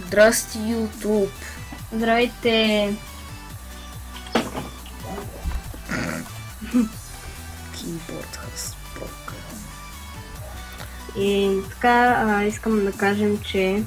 Здрасти, YouTube. Здравейте! Keyboard has broken. И така искам да кажем, че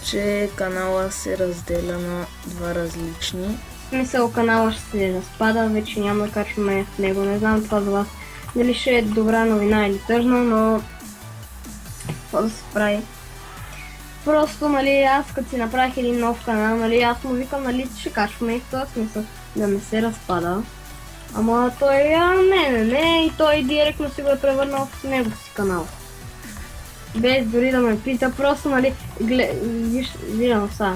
Че канала се разделя на два различни. в смисъл канала ще се разпада, вече няма да качваме в него. Не знам това за вас дали ще е добра новина или тъжна, но какво да се прави? Просто, нали, аз като си направих един нов канал, нали, аз му викам, нали, ще качваме и в този смисъл да не се разпада. Ама той, не, и той директно си го е превърнал в него си канал. Без дори да ме пита, просто, нали, виждам сега,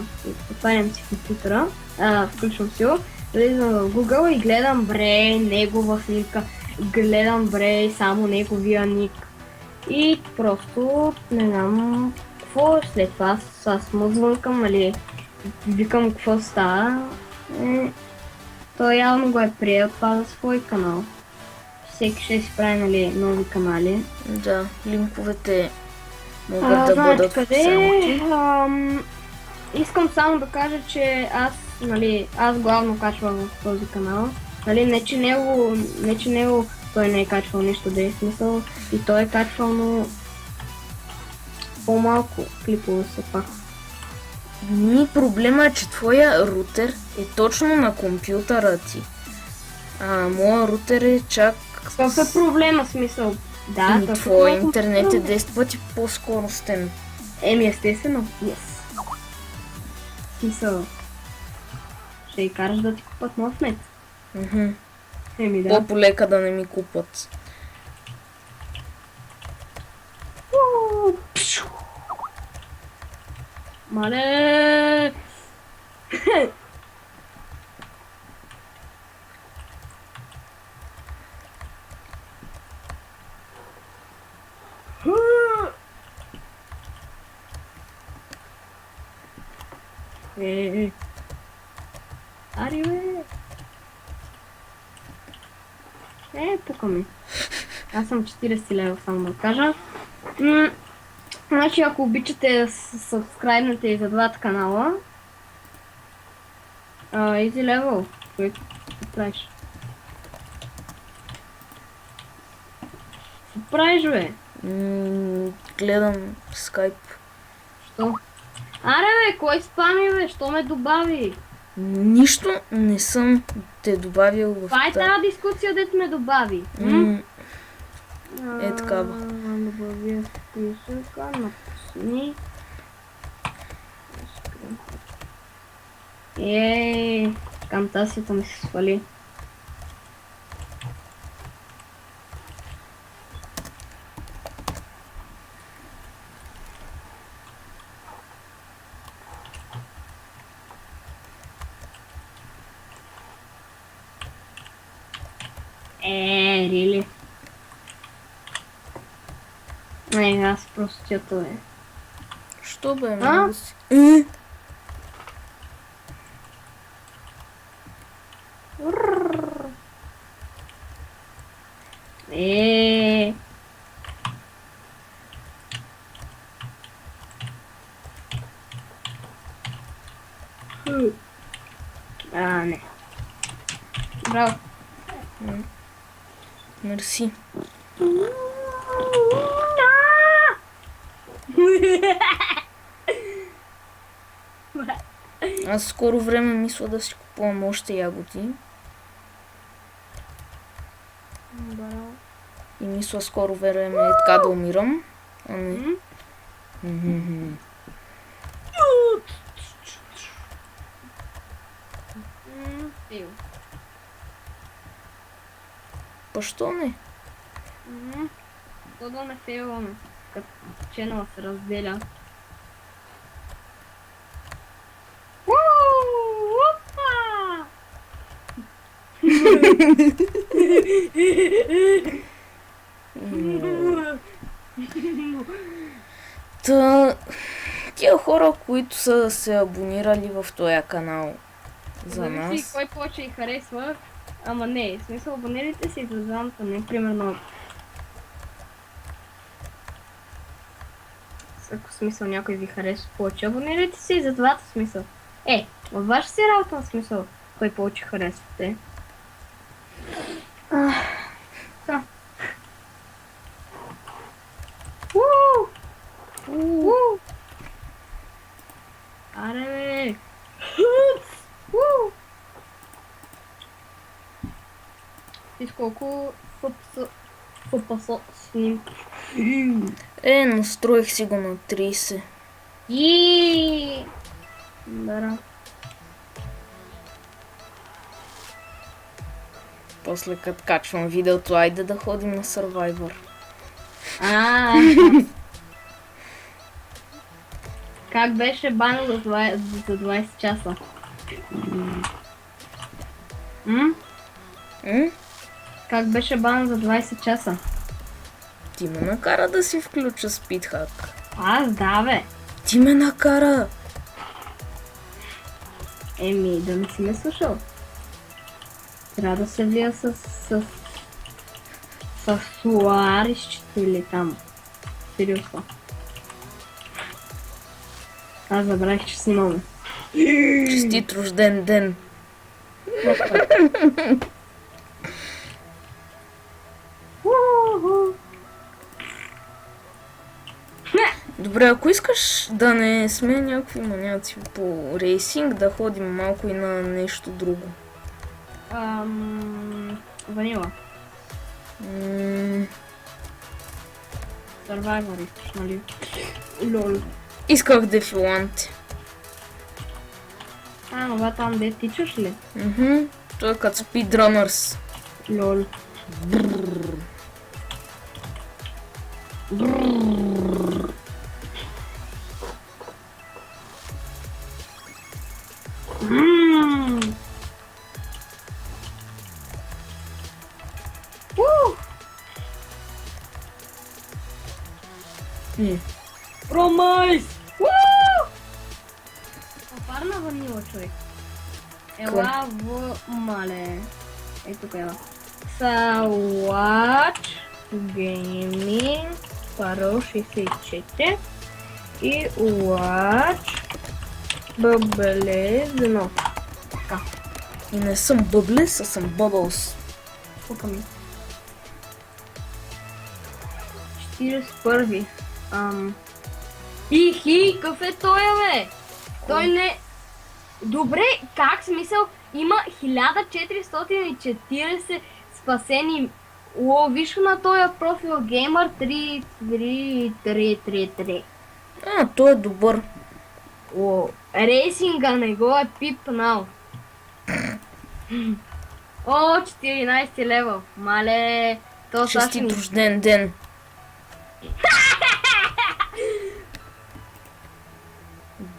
отварям си компютъра, включвам си го, влизам в Google и гледам негова снимка, гледам само неговия ник. И просто, не знам, какво след това, аз му звънкам, нали, викам какво става. Той явно го е приел това за свой канал. Всеки ще си прави, нали, нови канали. Да, линковете могат да бъдат в къде? Искам само да кажа, че аз главно качвам в този канал. Нали, не че него той не е качвал нещо да е смисъл и той е качвал, но по-малко клипове все пак. Проблема е, че твоя рутер е точно на компютъра ти. Моя рутер е чак... Какъв е проблема, смисъл? Да, твой интернет е 10 пъти по-скоростен. Естествено, Смисъл. Ще и караш да ти купат нов нет. Да. По-полека да не ми купат. Мале! Ари, бе! Пука ми. Аз съм 40 лева, само да кажа. Значи, ако обичате да сабскрайбнете и за двата канала. Easy Level. Какво правиш? Какво правиш, бе? Гледам скайп. Що? Аре, бе, кой спами, бе? Що ме добави? Нищо не съм те добавил в това е тази дискусия, дето ме добави. Е такава. Добавя списъка, напусни. Кантасията ми се свали. Рили. Аз просто бе. Що бе, много си? Не. Браво. Мерси. Аз скоро време мисля да си купувам още ягоди. И мисля скоро време така да умирам. Защо не? То да не фейлваме, като ченела се разделя. Тия хора, които са се абонирали в този канал за нас. Зависи кой повече и харесва. Ама не, в смисъл абонирайте се и за двамата, не примерно. Ако в смисъл някой ви харесва повече, абонирайте се и за двата смисъл. Във ваша си работа на смисъл, кой повече харесвате. Да. Аре бе! И с колко фъпаса снимки? Настроих си го на 30. Да. После като качвам видеото, айде да ходим на Survivor. Как беше бана за 20 часа? Как беше бана за 20 часа? Ти ме накара да си включа спидхак. Да бе. Ти ме накара. Да не си ме слушал. Трябва да се влия с соларището или там. Сериозно. Аз забравих, че снимаме. Честит рожден ден. Добре, ако искаш да не сме някакви маняци по рейсинг, да ходим малко и на нещо друго. Ванила. Survivor искаш, нали? Лол. Исках дефиланти. Това там де тичаш ли? Той е като speedrunners. Лол. Промайс! Парна ванила, човек. Ела в мале. Тук ела. Салач Гейминг Парол 64 и Уач Бъблезно. Така. И не съм бъблес, а съм бъбълс. Пука ми. 41. Какъв е той, бе? Той не... Добре, как смисъл? Има 1440 спасени. Виж на този профил Gamer 3333. Той е добър. Рейсинга не го е пипнал. 14 левел. Мале, то Честит рожден ден.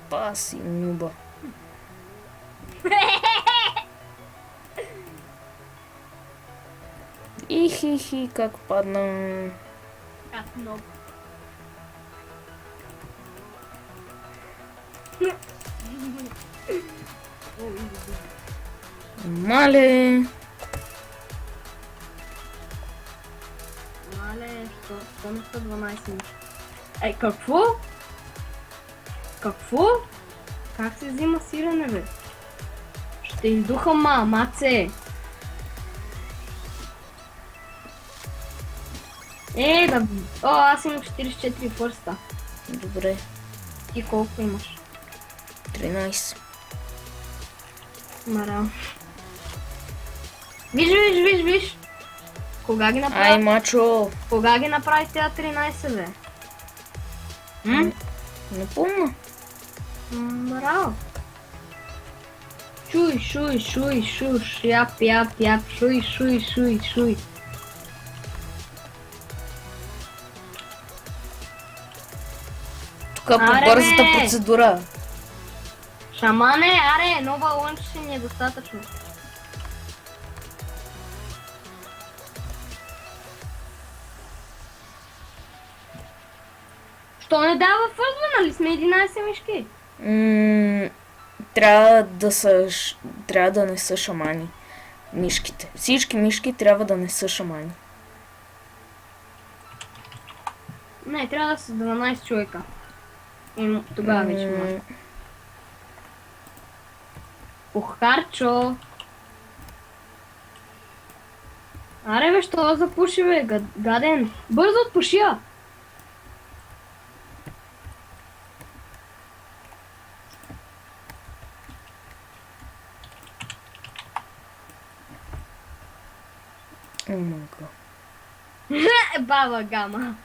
Баси, нюба. Ихихи, как падна. Как много. Мале. Що на 112 минути? Какво? Какво? Как се взима сирене, бе? Ще издуха маце. Аз имам 44 фърста. Добре. Ти колко имаш? 13. Мара. Виж. Кога ги направи? Ай, мачо. Кога ги направи тя 13, бе? Не помня. Браво. Шуй, яп, шуй. Тук по бързата процедура. Шамане, нова лънче ни е достатъчно. Що не дава фързва, нали сме 11 мишки? Трябва да не са шамани. мишките. Всички мишки трябва да не са шамани. Не, трябва да са 12 човека. И тогава вече може. Охарчо! Аре бе, що запуши бе, гаден? Бързо отпуши я! Омага. Баба Гама.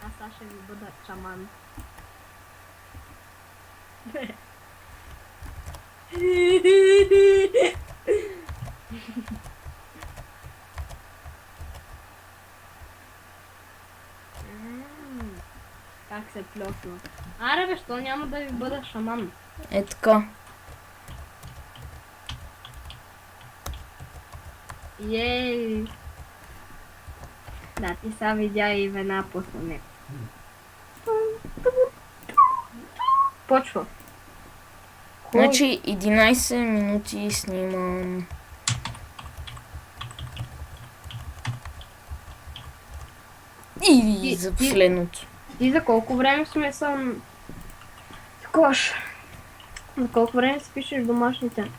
Аз ще ви бъда шаман. Как се плёхна. Аре бе, що няма да ви бъда шаман? Е така. Ей! Да, ти са видя и вена после него. Почва. Значи 11 минути снимам. И за последното. И за колко време сме съм... Кош. За колко време си пишеш домашните?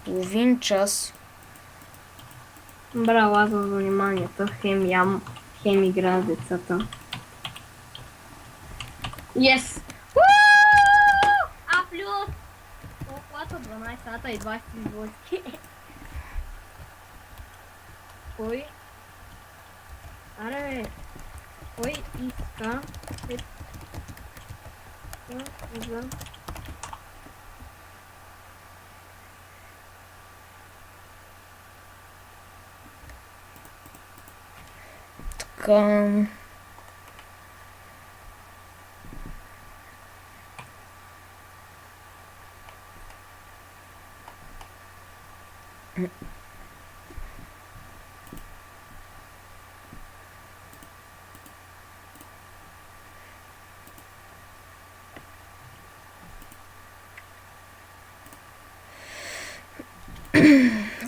Половин час. Браво, аз за вниманието. Хем ям, хем игра с децата. Yes! А плюс! Колкото 12 сата и 20 войски. Кой? Аре бе! Кой иска? За... Така.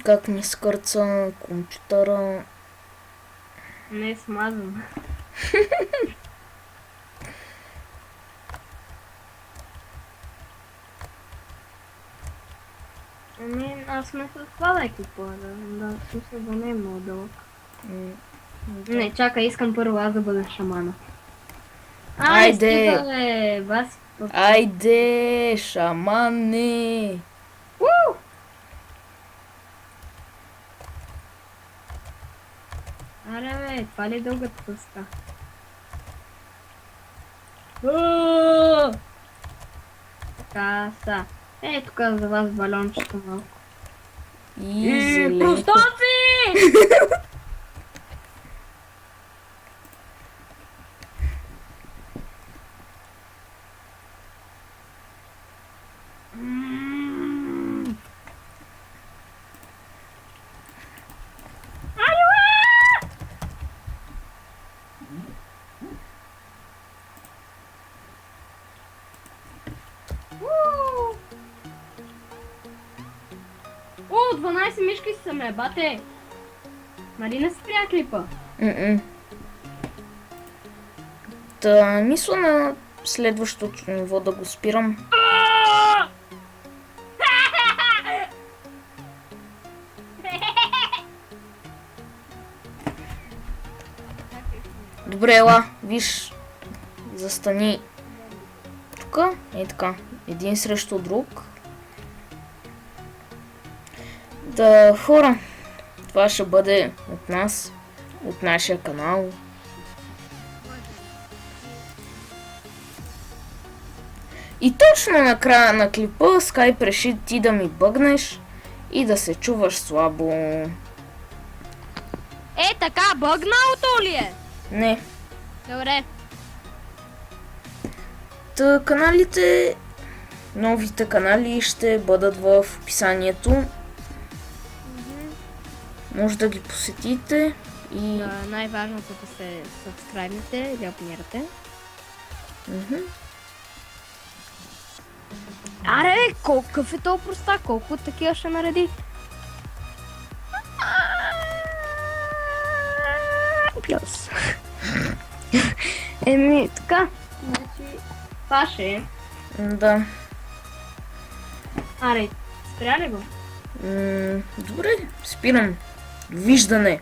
Как ми скърца компютъра. Не е смазан. Ами, аз сме с това да екипа, да, смисъл да не е много дълъг. Не, чакай, искам първо аз да бъда шамана. Айде! Стига, бе, бас. Айде, шамане! Аре, бе, това ли е дългата пъска? Така са. Е, тук за вас балончето малко. И зеленко. Простаци! О, 12 мишки са ме, бате! Нали не спря клипа? Та, мисля на следващото ниво да го спирам. Добре, ела, виж, застани тук, е така, един срещу друг. Да, хора, това ще бъде от нас, от нашия канал. И точно на края на клипа Skype реши ти да ми бъгнеш и да се чуваш слабо. Е, така, бъгналото ли е? Не. Добре. Та каналите, новите канали ще бъдат в описанието. Може да ги посетите и... Да, най-важното да се сабскрайбнете или абонирате. Аре, какъв е този проста? Колко такива ще нареди? Плюс. Еми, така. Значи, Паше. Да. Аре, спря ли го? Добре, спирам. Виждане.